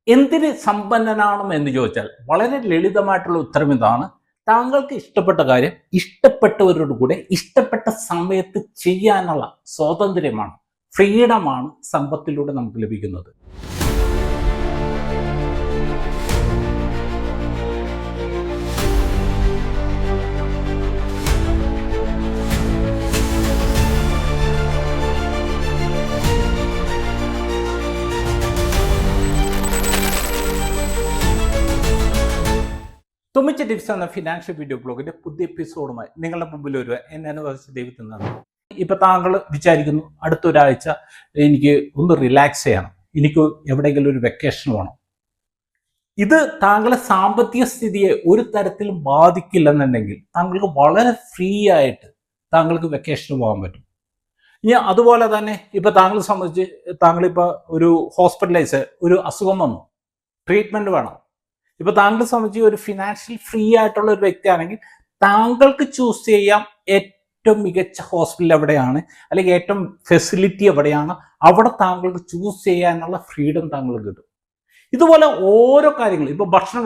എന്തിന് സമ്പന്നനാണെന്ന് ചോദിച്ചാൽ വളരെ ലളിതമായിട്ടുള്ള ഉത്തരം ഇതാണ്. താങ്കൾക്ക് ഇഷ്ടപ്പെട്ട കാര്യം ഇഷ്ടപ്പെട്ടവരോട് കൂടെ ഇഷ്ടപ്പെട്ട സമയത്ത് ചെയ്യാനുള്ള സ്വാതന്ത്ര്യമാണ്, ഫ്രീഡമാണ് സമ്പത്തിലൂടെ നമുക്ക് ലഭിക്കുന്നത്. തുമ്മിച്ച ടിപ്സ് എന്ന ഫിനാൻഷ്യൽ വീഡിയോ ബ്ലോഗിന്റെ പുതിയ എപ്പിസോഡുമായി നിങ്ങളുടെ മുമ്പിൽ വരുക എന്നെ അനുവദിച്ച ദൈവത്തിൽ നിന്നാണ്. ഇപ്പൊ താങ്കൾ വിചാരിക്കുന്നു അടുത്തൊരാഴ്ച എനിക്ക് ഒന്ന് റിലാക്സ് ചെയ്യണം, എനിക്ക് എവിടെയെങ്കിലും ഒരു വെക്കേഷൻ വേണം. ഇത് താങ്കളെ സാമ്പത്തിക സ്ഥിതിയെ ഒരു തരത്തിലും ബാധിക്കില്ലെന്നുണ്ടെങ്കിൽ താങ്കൾക്ക് വളരെ ഫ്രീ ആയിട്ട് താങ്കൾക്ക് വെക്കേഷന് പോകാൻ പറ്റും. ഇനി അതുപോലെ തന്നെ ഇപ്പൊ താങ്കളെ സംബന്ധിച്ച് താങ്കളിപ്പോൾ ഒരു ഹോസ്പിറ്റലൈസ്, ഒരു അസുഖം വന്നു, ട്രീറ്റ്മെന്റ് വേണം. ഇപ്പൊ താങ്കളെ സംബന്ധിച്ച് ഒരു ഫിനാൻഷ്യൽ ഫ്രീ ആയിട്ടുള്ള ഒരു വ്യക്തിയാണെങ്കിൽ താങ്കൾക്ക് ചൂസ് ചെയ്യാം ഏറ്റവും മികച്ച ഹോസ്പിറ്റൽ എവിടെയാണ്, അല്ലെങ്കിൽ ഏറ്റവും ഫെസിലിറ്റി എവിടെയാണ്, അവിടെ താങ്കൾക്ക് ചൂസ് ചെയ്യാനുള്ള ഫ്രീഡം താങ്കൾക്ക് കിട്ടും. ഇതുപോലെ ഓരോ കാര്യങ്ങളും, ഇപ്പൊ ഭക്ഷണം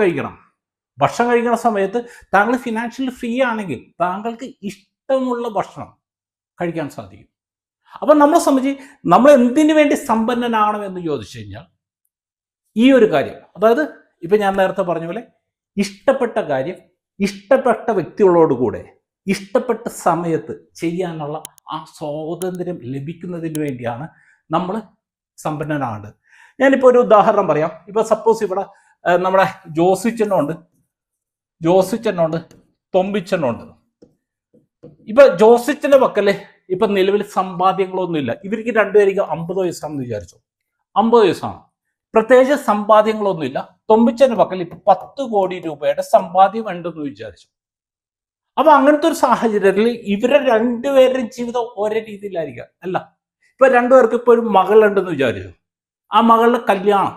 കഴിക്കണ സമയത്ത് താങ്കൾ ഫിനാൻഷ്യലി ഫ്രീ ആണെങ്കിൽ താങ്കൾക്ക് ഇഷ്ടമുള്ള ഭക്ഷണം കഴിക്കാൻ സാധിക്കും. അപ്പൊ നമ്മളെ സംബന്ധിച്ച് നമ്മൾ എന്തിനു വേണ്ടി സമ്പന്നനാകണം എന്ന് ചോദിച്ചു കഴിഞ്ഞാൽ ഈ ഒരു കാര്യം, അതായത് ഇപ്പൊ ഞാൻ നേരത്തെ പറഞ്ഞ പോലെ ഇഷ്ടപ്പെട്ട കാര്യം ഇഷ്ടപ്പെട്ട വ്യക്തികളോടുകൂടെ ഇഷ്ടപ്പെട്ട സമയത്ത് ചെയ്യാനുള്ള ആ സ്വാതന്ത്ര്യം ലഭിക്കുന്നതിന് വേണ്ടിയാണ് നമ്മൾ സമ്പന്നനാകേണ്ടത്. ഞാനിപ്പോൾ ഒരു ഉദാഹരണം പറയാം. ഇപ്പൊ സപ്പോസ് ഇവിടെ നമ്മുടെ ജോസിച്ചനുണ്ട്, തൊമ്പിച്ചനുണ്ട്. ഇപ്പൊ ജോസിച്ചന്റെ പക്കല് ഇപ്പൊ നിലവിൽ സമ്പാദ്യങ്ങളൊന്നുമില്ല. ഇവർക്ക് രണ്ടുപേർക്ക് 50 വയസ്സാണെന്ന് വിചാരിച്ചു. 50 വയസ്സാണ്, പ്രത്യേകിച്ച് സമ്പാദ്യങ്ങളൊന്നുമില്ല. തൊമ്പിച്ചന്റെ പക്കൽ ഇപ്പൊ 10 കോടി രൂപയുടെ സമ്പാദ്യം ഉണ്ടെന്ന് വിചാരിച്ചു. അപ്പൊ അങ്ങനത്തെ ഒരു സാഹചര്യത്തിൽ ഇവരെ രണ്ടുപേരുടെയും ജീവിതം ഒരേ രീതിയിലായിരിക്കാം. അല്ല, ഇപ്പൊ രണ്ടുപേർക്ക് ഇപ്പൊ ഒരു മകളുണ്ടെന്ന് വിചാരിച്ചു. ആ മകളുടെ കല്യാണം,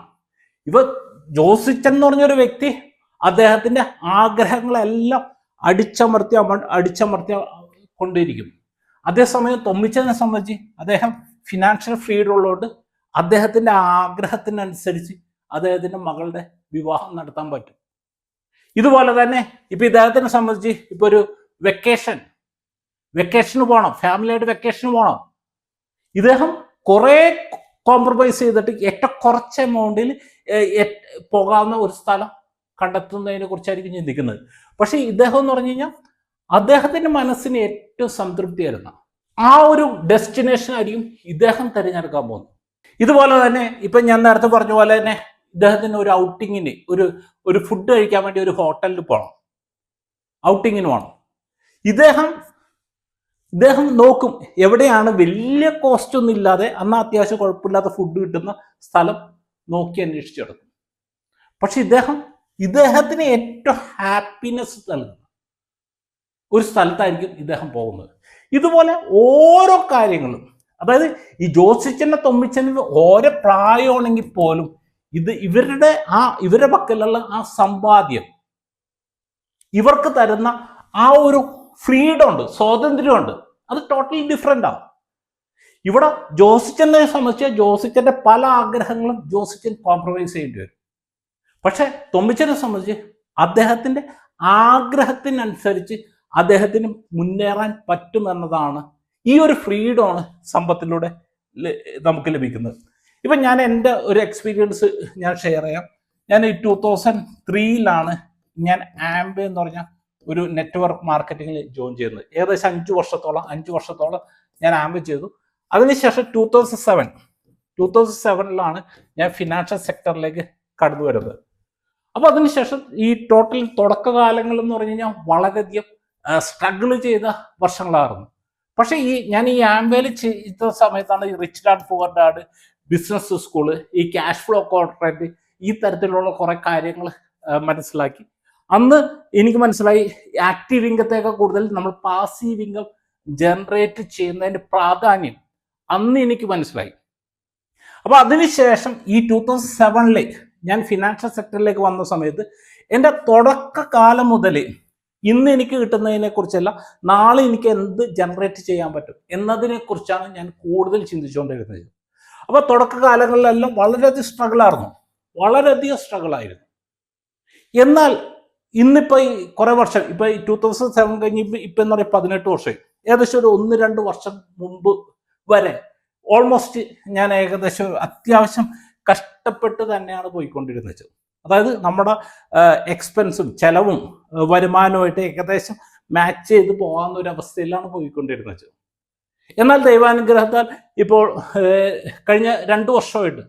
ഇപ്പൊ ജോസിച്ചൻ എന്ന് പറഞ്ഞൊരു വ്യക്തി അദ്ദേഹത്തിന്റെ ആഗ്രഹങ്ങളെല്ലാം അടിച്ചമർത്തി കൊണ്ടിരിക്കും. അതേസമയം തൊമ്മിച്ചനെ സംബന്ധിച്ച് അദ്ദേഹം ഫിനാൻഷ്യൽ ഫ്രീഡം ഉള്ളതുകൊണ്ട് അദ്ദേഹത്തിന്റെ ആഗ്രഹത്തിനനുസരിച്ച് അദ്ദേഹത്തിന്റെ മകളുടെ വിവാഹം നടത്താൻ പറ്റും. ഇതുപോലെ തന്നെ ഇപ്പൊ ഇദ്ദേഹത്തിനെ സംബന്ധിച്ച് ഇപ്പൊ ഒരു വെക്കേഷന് പോകണം, ഫാമിലിയായിട്ട് വെക്കേഷന് പോകണം. ഇദ്ദേഹം കുറെ കോംപ്രമൈസ് ചെയ്തിട്ട് ഏറ്റവും കുറച്ച് എമൗണ്ടിൽ പോകാവുന്ന ഒരു സ്ഥലം കണ്ടെത്തുന്നതിനെ കുറിച്ചായിരിക്കും ചിന്തിക്കുന്നത്. പക്ഷെ ഇദ്ദേഹം എന്ന് പറഞ്ഞു കഴിഞ്ഞാൽ അദ്ദേഹത്തിന്റെ മനസ്സിന് ഏറ്റവും സംതൃപ്തി തരുന്ന ആ ഒരു ഡെസ്റ്റിനേഷൻ ആയിരിക്കും ഇദ്ദേഹം തിരഞ്ഞെടുക്കാൻ പോകുന്നത്. ഇതുപോലെ തന്നെ ഇപ്പൊ ഞാൻ നേരത്തെ പറഞ്ഞ പോലെ തന്നെ ഇദ്ദേഹത്തിന് ഒരു ഔട്ടിങ്ങിന്, ഒരു ഫുഡ് കഴിക്കാൻ വേണ്ടി ഒരു ഹോട്ടലിൽ പോകണം, ഔട്ടിങ്ങിന് പോകണം. ഇദ്ദേഹം നോക്കും എവിടെയാണ് വലിയ കോസ്റ്റ് ഒന്നും ഇല്ലാതെ എന്നാൽ അത്യാവശ്യം കുഴപ്പമില്ലാത്ത ഫുഡ് കിട്ടുന്ന സ്ഥലം നോക്കി അന്വേഷിച്ചെടുക്കും. പക്ഷെ ഇദ്ദേഹത്തിന് ഏറ്റവും ഹാപ്പിനെസ് നൽകുന്ന ഒരു സ്ഥലത്തായിരിക്കും ഇദ്ദേഹം പോകുന്നത്. ഇതുപോലെ ഓരോ കാര്യങ്ങളും, അതായത് ഈ ജോസിച്ചന്റെ തൊമ്മിച്ചന് ഓരോ പ്രായമാണെങ്കിൽ പോലും ഇവരുടെ പക്കലുള്ള ആ സമ്പാദ്യം ഇവർക്ക് തരുന്ന ആ ഒരു ഫ്രീഡം ഉണ്ട്, സ്വാതന്ത്ര്യമുണ്ട്. അത് ടോട്ടലി ഡിഫറെന്റ് ആണ്. ഇവിടെ ജോസിച്ചനെ സംബന്ധിച്ച് ജോസിച്ചന്റെ പല ആഗ്രഹങ്ങളും ജോസിച്ചൻ കോംപ്രമൈസ് ചെയ്യേണ്ടി വരും. പക്ഷെ തൊമ്മിച്ചനെ സംബന്ധിച്ച് അദ്ദേഹത്തിന്റെ ആഗ്രഹത്തിനനുസരിച്ച് അദ്ദേഹത്തിന് മുന്നേറാൻ പറ്റുമെന്നതാണ്, ഈ ഒരു ഫ്രീഡമാണ് സമ്പത്തിലൂടെ നമുക്ക് ലഭിക്കുന്നത്. ഇപ്പൊ ഞാൻ എൻ്റെ ഒരു എക്സ്പീരിയൻസ് ഞാൻ ഷെയർ ചെയ്യാം. ഞാൻ 2003 ഞാൻ ആംബേ എന്ന് പറഞ്ഞ ഒരു നെറ്റ്വർക്ക് മാർക്കറ്റിംഗിൽ ജോയിൻ ചെയ്യുന്നത്. ഏകദേശം 5 വർഷത്തോളം ഞാൻ ആംബേ ചെയ്തു. അതിനുശേഷം 2007 ഞാൻ ഫിനാൻഷ്യൽ സെക്ടറിലേക്ക് കടന്നു വരുന്നത്. അപ്പൊ അതിനുശേഷം ഈ ടോട്ടൽ തുടക്കകാലങ്ങൾ എന്ന് പറഞ്ഞു കഴിഞ്ഞാൽ വളരെയധികം സ്ട്രഗിൾ ചെയ്ത വർഷങ്ങളായിരുന്നു. പക്ഷെ ഞാൻ ഈ ആംബേയിൽ ചെയ്ത സമയത്താണ് ഈ rich dad poor dad, business school, ഈ ക്യാഷ് ഫ്ലോ കോൺട്രാക്ട്, ഈ തരത്തിലുള്ള കുറെ കാര്യങ്ങൾ മനസ്സിലാക്കി. അന്ന് എനിക്ക് മനസ്സിലായി ആക്റ്റീവ് ഇൻകത്തേക്കാൾ കൂടുതൽ നമ്മൾ പാസീവ് ഇൻകം ജനറേറ്റ് ചെയ്യുന്നതിന്റെ പ്രാധാന്യം അന്ന് എനിക്ക് മനസ്സിലായി. അപ്പൊ അതിനുശേഷം ഈ 2007 ഞാൻ ഫിനാൻഷ്യൽ സെക്ടറിലേക്ക് വന്ന സമയത്ത് എൻ്റെ തുടക്കകാലം മുതൽ ഇന്ന് എനിക്ക് കിട്ടുന്നതിനെ കുറിച്ചല്ല, നാളെ എനിക്ക് എന്ത് ജനറേറ്റ് ചെയ്യാൻ പറ്റും എന്നതിനെ കുറിച്ചാണ് ഞാൻ കൂടുതൽ ചിന്തിച്ചുകൊണ്ടിരുന്നത്. അപ്പൊ തുടക്കകാലങ്ങളിലെല്ലാം വളരെയധികം സ്ട്രഗിൾ ആയിരുന്നു. വളരെയധികം സ്ട്രഗിൾ ആയിരുന്നു. എന്നാൽ ഇന്നിപ്പോൾ ഈ കുറേ വർഷം, ഇപ്പോൾ ഈ 2007 കഴിഞ്ഞ് ഇപ്പം എന്ന് പറയുമ്പോൾ 18 വർഷമായി, ഏകദേശം ഒരു 1-2 വർഷം മുമ്പ് വരെ ഓൾമോസ്റ്റ് ഞാൻ ഏകദേശം അത്യാവശ്യം കഷ്ടപ്പെട്ട് തന്നെയാണ് പോയിക്കൊണ്ടിരുന്നത്. അതായത് നമ്മുടെ എക്സ്പെൻസും ചെലവും വരുമാനവുമായിട്ട് ഏകദേശം മാച്ച് ചെയ്ത് പോകാവുന്ന ഒരു അവസ്ഥയിലാണ് പോയിക്കൊണ്ടിരുന്നത്. എന്നാൽ ദൈവാനുഗ്രഹത്താൽ ഇപ്പോൾ കഴിഞ്ഞ 2 വർഷമായിട്ട്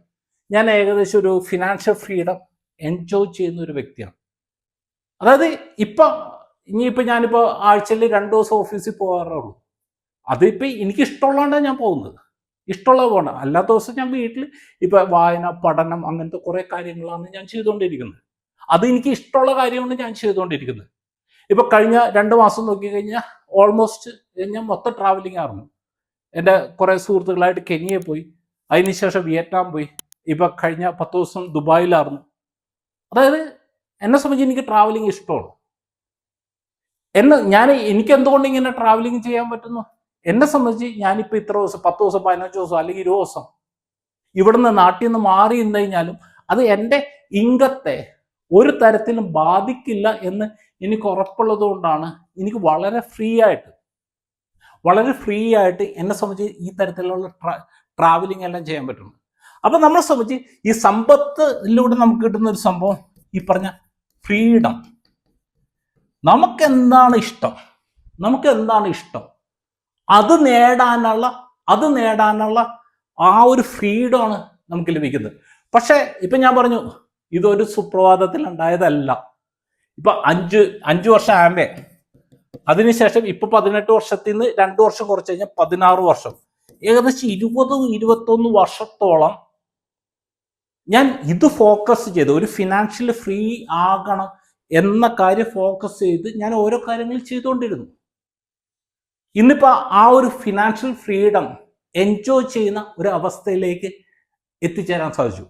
ഞാൻ ഏകദേശം ഒരു ഫിനാൻഷ്യൽ ഫ്രീഡം എൻജോയ് ചെയ്യുന്ന ഒരു വ്യക്തിയാണ്. അതായത് ഇനിയിപ്പോൾ ഞാനിപ്പോൾ ആഴ്ചയിൽ 2 ദിവസം ഓഫീസിൽ പോകാറുള്ളൂ. അതിപ്പോൾ എനിക്കിഷ്ടമുള്ളതുകൊണ്ടാണ് ഞാൻ പോകുന്നത്, ഇഷ്ടമുള്ളത് പോകണം. അല്ലാത്ത ദിവസം ഞാൻ വീട്ടിൽ ഇപ്പോൾ വായന, പഠനം, അങ്ങനത്തെ കുറേ കാര്യങ്ങളാണ് ഞാൻ ചെയ്തുകൊണ്ടിരിക്കുന്നത്. അത് എനിക്ക് ഇഷ്ടമുള്ള കാര്യമാണ് ഞാൻ ചെയ്തുകൊണ്ടിരിക്കുന്നത്. ഇപ്പോൾ കഴിഞ്ഞ 2 മാസം നോക്കിക്കഴിഞ്ഞാൽ ഓൾമോസ്റ്റ് ഞാൻ മൊത്തം ട്രാവലിംഗ് ആയിരുന്നു. എൻ്റെ കുറേ സുഹൃത്തുക്കളായിട്ട് കെനിയ പോയി, അതിനുശേഷം വിയറ്റ്നാം പോയി, ഇപ്പോൾ കഴിഞ്ഞ 10 ദിവസം ദുബായിലായിരുന്നു. അതായത് എന്നെ സംബന്ധിച്ച് എനിക്ക് ട്രാവലിംഗ് ഇഷ്ടമാണ്. എനിക്ക് എന്തുകൊണ്ട് ഇങ്ങനെ ട്രാവലിംഗ് ചെയ്യാൻ പറ്റുന്നു? എന്നെ സംബന്ധിച്ച് ഞാനിപ്പോൾ ഇത്ര ദിവസം 10 ദിവസം 15 ദിവസം അല്ലെങ്കിൽ 20 ദിവസം ഇവിടുന്ന് നാട്ടിൽ നിന്ന് മാറി നിന്ന് കഴിഞ്ഞാലും അത് എൻ്റെ ഇൻകത്തെ ഒരു തരത്തിലും ബാധിക്കില്ല എന്ന് എനിക്ക് ഉറപ്പുള്ളത് കൊണ്ടാണ് എനിക്ക് വളരെ ഫ്രീ ആയിട്ട് എന്നെ സംബന്ധിച്ച് ഈ തരത്തിലുള്ള ട്രാവലിംഗ് എല്ലാം ചെയ്യാൻ പറ്റുന്നു. അപ്പം നമ്മളെ സംബന്ധിച്ച് ഈ സമ്പത്തിലൂടെ നമുക്ക് കിട്ടുന്ന ഒരു സംഭവം ഈ പറഞ്ഞ ഫ്രീഡം. നമുക്ക് എന്താണ് ഇഷ്ടം അത് നേടാനുള്ള ആ ഒരു ഫ്രീഡമാണ് നമുക്ക് ലഭിക്കുന്നത്. പക്ഷേ ഇപ്പം ഞാൻ പറഞ്ഞു, ഇതൊരു സുപ്രഭാതത്തിൽ ഉണ്ടായതല്ല. ഇപ്പം 5 വർഷം ആകുമ്പേ, അതിനുശേഷം ഇപ്പൊ 18 വർഷത്തിൽ നിന്ന് 2 വർഷം കുറച്ച് കഴിഞ്ഞാൽ 16 വർഷം, ഏകദേശം 20-21 വർഷത്തോളം ഞാൻ ഇത് ഫോക്കസ് ചെയ്ത് ഒരു ഫിനാൻഷ്യലി ഫ്രീ ആകണം എന്ന കാര്യം ഫോക്കസ് ചെയ്ത് ഞാൻ ഓരോ കാര്യങ്ങൾ ചെയ്തുകൊണ്ടിരുന്നു. ഇന്നിപ്പോൾ ആ ഒരു ഫിനാൻഷ്യൽ ഫ്രീഡം എൻജോയ് ചെയ്യുന്ന ഒരു അവസ്ഥയിലേക്ക് എത്തിച്ചേരാൻ സാധിച്ചു.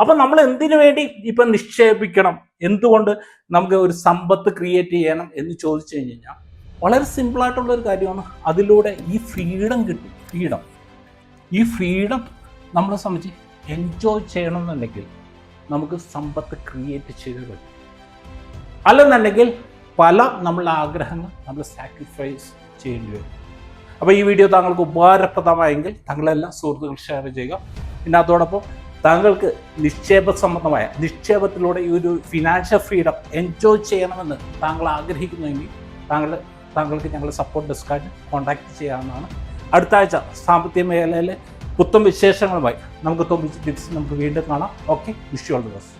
അപ്പം നമ്മൾ എന്തിനു വേണ്ടി ഇപ്പം നിക്ഷേപിക്കണം, എന്തുകൊണ്ട് നമുക്ക് ഒരു സമ്പത്ത് ക്രിയേറ്റ് ചെയ്യണം എന്ന് ചോദിച്ചു കഴിഞ്ഞാൽ വളരെ സിമ്പിളായിട്ടുള്ളൊരു കാര്യമാണ്. അതിലൂടെ ഈ ഫ്രീഡം കിട്ടും. ഈ ഫ്രീഡം നമ്മളെ സംബന്ധിച്ച് എൻജോയ് ചെയ്യണമെന്നുണ്ടെങ്കിൽ നമുക്ക് സമ്പത്ത് ക്രിയേറ്റ് ചെയ്ത് പറ്റും. അല്ലെന്നുണ്ടെങ്കിൽ പല നമ്മളുടെ ആഗ്രഹങ്ങൾ നമ്മൾ സാക്രിഫൈസ് ചെയ്യേണ്ടി വരും. അപ്പോൾ ഈ വീഡിയോ താങ്കൾക്ക് ഉപകാരപ്രദമായെങ്കിൽ താങ്കളെല്ലാം സുഹൃത്തുക്കൾ ഷെയർ ചെയ്യുക. പിന്നെ അതോടൊപ്പം താങ്കൾക്ക് നിക്ഷേപത്തിലൂടെ ഈ ഒരു ഫിനാൻഷ്യൽ ഫ്രീഡം എൻജോയ് ചെയ്യണമെന്ന് താങ്കൾ ആഗ്രഹിക്കുന്നുവെങ്കിൽ താങ്കൾക്ക് ഞങ്ങളുടെ സപ്പോർട്ട് ഡെസ്കായിട്ട് കോൺടാക്ട് ചെയ്യാവുന്നതാണ്. അടുത്ത ആഴ്ച സാമ്പത്തിക മേഖലയിലെ പുത്തൻ വിശേഷങ്ങളുമായി നമുക്ക് വീണ്ടും കാണാം. Okay, wish you all the best.